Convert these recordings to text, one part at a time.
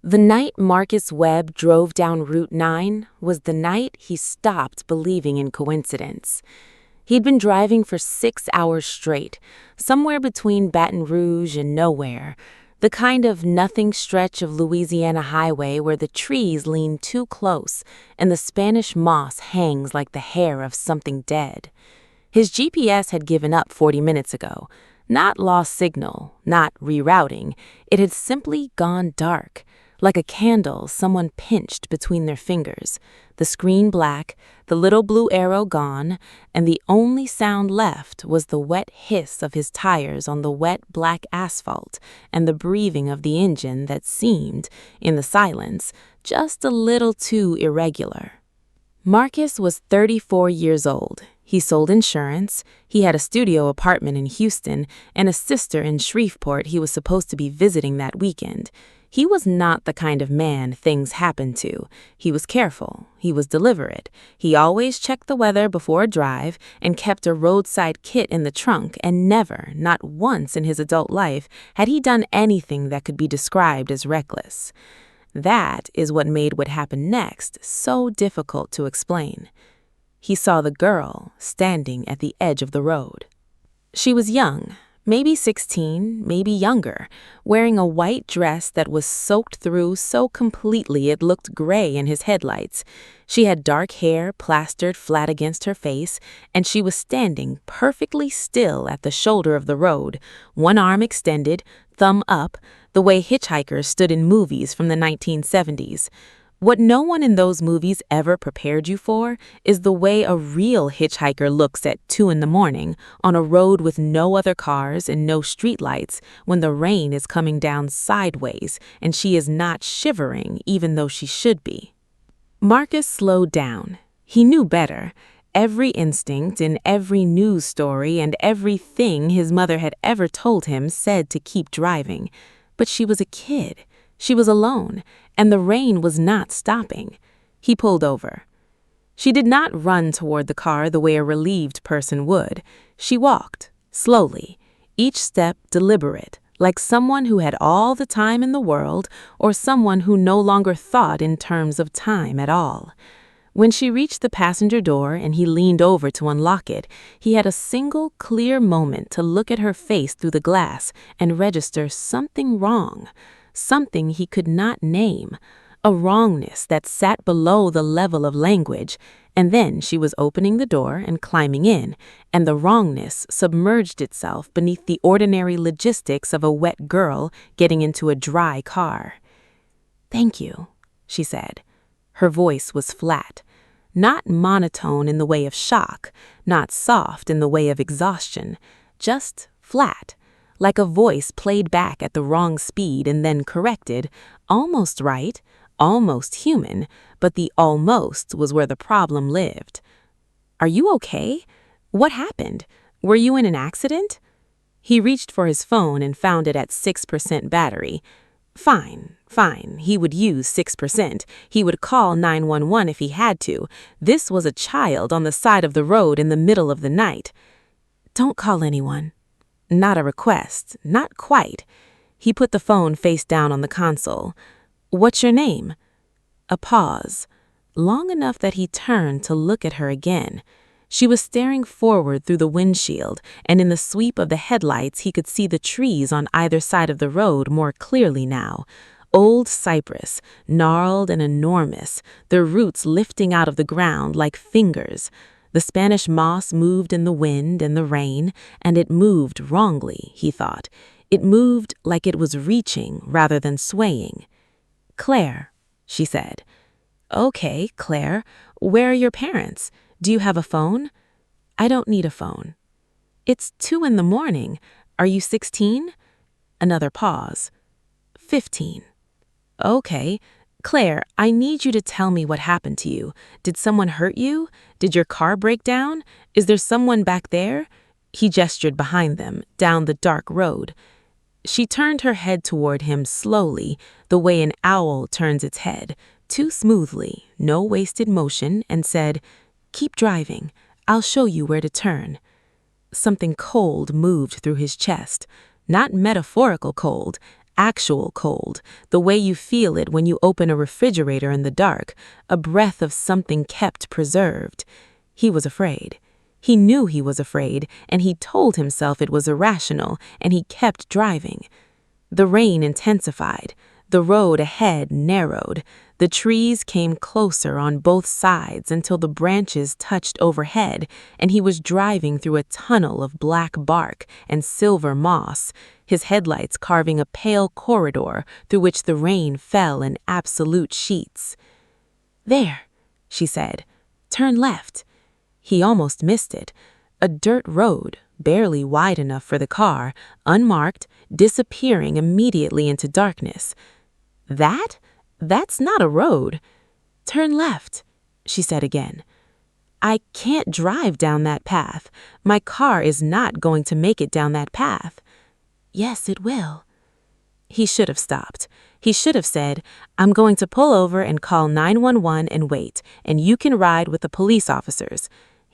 The night Marcus Webb drove down Route 9 was the night he stopped believing in coincidence. He'd been driving for 6 hours straight, somewhere between Baton Rouge and nowhere, the kind of nothing stretch of Louisiana highway where the trees lean too close and the Spanish moss hangs like the hair of something dead. His GPS had given up 40 minutes ago. Not lost signal, not rerouting. It had simply gone dark, like a candle someone pinched between their fingers, the screen black, the little blue arrow gone, and the only sound left was the wet hiss of his tires on the wet black asphalt and the breathing of the engine that seemed, in the silence, just a little too irregular. Marcus was 34 years old. He sold insurance, he had a studio apartment in Houston, and a sister in Shreveport he was supposed to be visiting that weekend. He was not the kind of man things happened to. He was careful. He was deliberate. He always checked the weather before a drive and kept a roadside kit in the trunk, and never, not once in his adult life, had he done anything that could be described as reckless. That is what made what happened next so difficult to explain. He saw the girl standing at the edge of the road. She was young. Maybe 16, maybe younger, wearing a white dress that was soaked through so completely it looked gray in his headlights. She had dark hair plastered flat against her face, and she was standing perfectly still at the shoulder of the road, one arm extended, thumb up, the way hitchhikers stood in movies from the 1970s. What no one in those movies ever prepared you for is the way a real hitchhiker looks at 2 a.m. on a road with no other cars and no streetlights when the rain is coming down sideways and she is not shivering even though she should be. Marcus slowed down. He knew better. Every instinct in every news story and everything his mother had ever told him said to keep driving. But she was a kid. She was alone, and the rain was not stopping. He pulled over. She did not run toward the car the way a relieved person would. She walked, slowly, each step deliberate, like someone who had all the time in the world or someone who no longer thought in terms of time at all. When she reached the passenger door and he leaned over to unlock it, he had a single clear moment to look at her face through the glass and register something wrong. Something he could not name, a wrongness that sat below the level of language, and then she was opening the door and climbing in, and the wrongness submerged itself beneath the ordinary logistics of a wet girl getting into a dry car. "Thank you," she said. Her voice was flat, not monotone in the way of shock, not soft in the way of exhaustion, just flat. Like a voice played back at the wrong speed and then corrected, almost right, almost human, but the almost was where the problem lived. "Are you okay? What happened? Were you in an accident?" He reached for his phone and found it at 6% battery. Fine, he would use 6%. He would call 911 if he had to. This was a child on the side of the road in the middle of the night. "Don't call anyone." Not a request, not quite. He put the phone face down on the console. "What's your name?" A pause, long enough that he turned to look at her again. She was staring forward through the windshield, and in the sweep of the headlights he could see the trees on either side of the road more clearly now. Old cypress, gnarled and enormous, their roots lifting out of the ground like fingers. The Spanish moss moved in the wind and the rain, and it moved wrongly, he thought. It moved like it was reaching rather than swaying. "Claire," she said. "Okay, Claire. Where are your parents? Do you have a phone?" "I don't need a phone." "It's 2 a.m. Are you 16? Another pause. 15. "Okay. Claire, I need you to tell me what happened to you. Did someone hurt you? Did your car break down? Is there someone back there?" He gestured behind them, down the dark road. She turned her head toward him slowly, the way an owl turns its head, too smoothly, no wasted motion, and said, "Keep driving. I'll show you where to turn." Something cold moved through his chest. Not metaphorical cold, actual cold, the way you feel it when you open a refrigerator in the dark, a breath of something kept preserved. He was afraid. He knew he was afraid, and he told himself it was irrational, and he kept driving. The rain intensified. The road ahead narrowed. The trees came closer on both sides until the branches touched overhead, and he was driving through a tunnel of black bark and silver moss, his headlights carving a pale corridor through which the rain fell in absolute sheets. "There," she said. "Turn left." He almost missed it. A dirt road, barely wide enough for the car, unmarked, disappearing immediately into darkness. That's not a road." "Turn left," she said again. "I can't drive down that path. My car is not going to make it down that path." "Yes, it will." He should have stopped. He should have said, "I'm going to pull over and call 911 and wait, and you can ride with the police officers."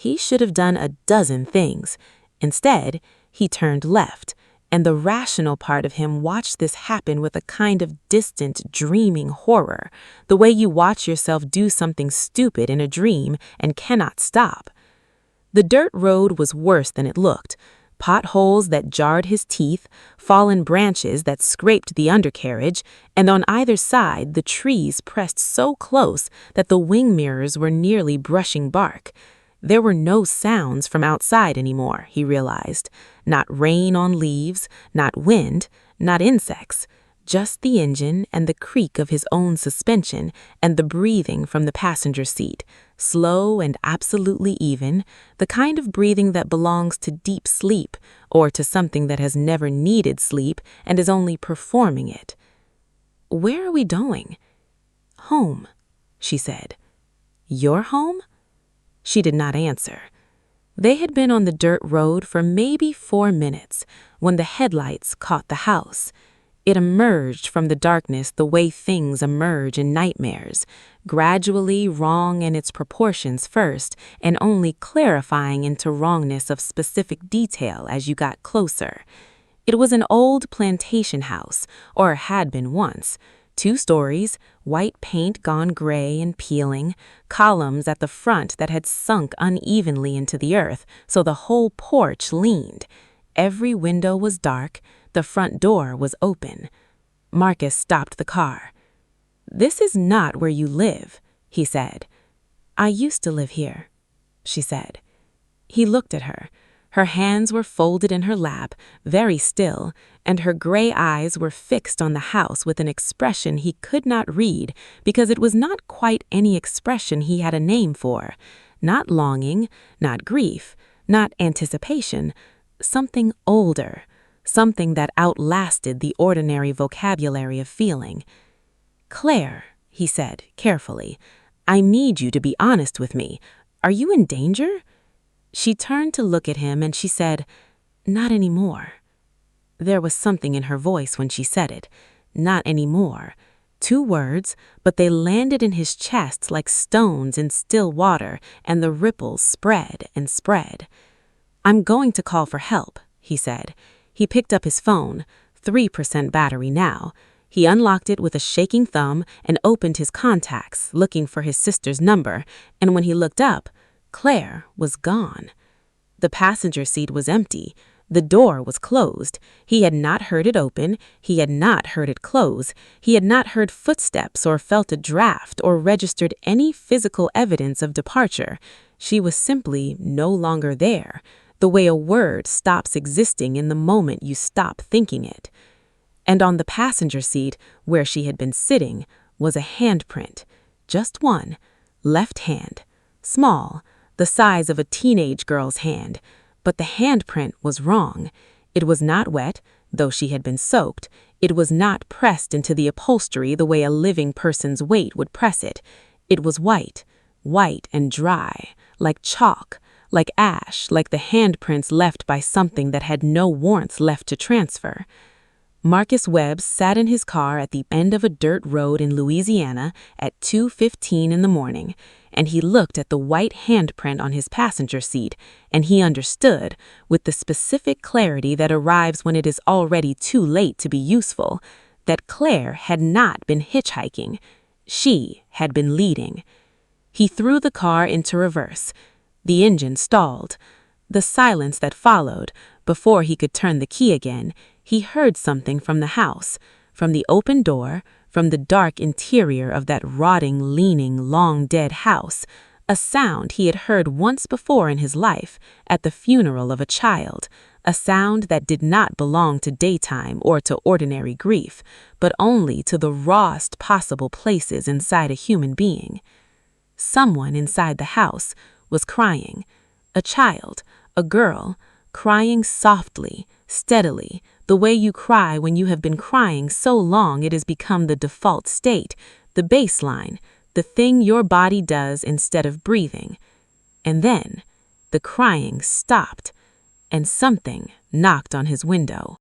He should have done a dozen things. Instead, he turned left, and the rational part of him watched this happen with a kind of distant, dreaming horror, the way you watch yourself do something stupid in a dream and cannot stop. The dirt road was worse than it looked. Potholes that jarred his teeth, fallen branches that scraped the undercarriage, and on either side the trees pressed so close that the wing mirrors were nearly brushing bark. There were no sounds from outside anymore, he realized. Not rain on leaves, not wind, not insects. Just the engine and the creak of his own suspension and the breathing from the passenger seat, slow and absolutely even, the kind of breathing that belongs to deep sleep or to something that has never needed sleep and is only performing it. "Where are we going?" "Home," she said. "Your home?" She did not answer. They had been on the dirt road for maybe 4 minutes when the headlights caught the house. It emerged from the darkness the way things emerge in nightmares, gradually wrong in its proportions first and only clarifying into wrongness of specific detail as you got closer. It was an old plantation house, or had been once. 2 stories, white paint gone gray and peeling, columns at the front that had sunk unevenly into the earth so the whole porch leaned. Every window was dark, the front door was open. Marcus stopped the car. "This is not where you live," he said. "I used to live here," she said. He looked at her. Her hands were folded in her lap, very still, and her gray eyes were fixed on the house with an expression he could not read because it was not quite any expression he had a name for. Not longing, not grief, not anticipation, something older, something that outlasted the ordinary vocabulary of feeling. "Claire," he said carefully, "I need you to be honest with me. Are you in danger?" She turned to look at him and she said, "Not anymore." There was something in her voice when she said it. Not anymore. 2 words, but they landed in his chest like stones in still water, and the ripples spread and spread. "I'm going to call for help," he said. He picked up his phone, 3% battery now. He unlocked it with a shaking thumb and opened his contacts, looking for his sister's number, and when he looked up, Claire was gone. The passenger seat was empty. The door was closed. He had not heard it open. He had not heard it close. He had not heard footsteps or felt a draft or registered any physical evidence of departure. She was simply no longer there, the way a word stops existing in the moment you stop thinking it. And on the passenger seat, where she had been sitting, was a handprint. Just one. Left hand. Small. The size of a teenage girl's hand. But the handprint was wrong. It was not wet, though she had been soaked. It was not pressed into the upholstery the way a living person's weight would press it. It was white and dry, like chalk, like ash, like the handprints left by something that had no warmth left to transfer. Marcus Webb sat in his car at the end of a dirt road in Louisiana at 2:15 in the morning, and he looked at the white handprint on his passenger seat, and he understood, with the specific clarity that arrives when it is already too late to be useful, that Claire had not been hitchhiking. She had been leading. He threw the car into reverse. The engine stalled. The silence that followed, before he could turn the key again, he heard something from the house, from the open door, from the dark interior of that rotting, leaning, long-dead house, a sound he had heard once before in his life, at the funeral of a child, a sound that did not belong to daytime or to ordinary grief, but only to the rawest possible places inside a human being. Someone inside the house was crying. A child, a girl, crying softly, steadily, the way you cry when you have been crying so long it has become the default state, the baseline, the thing your body does instead of breathing. And then the crying stopped, and something knocked on his window.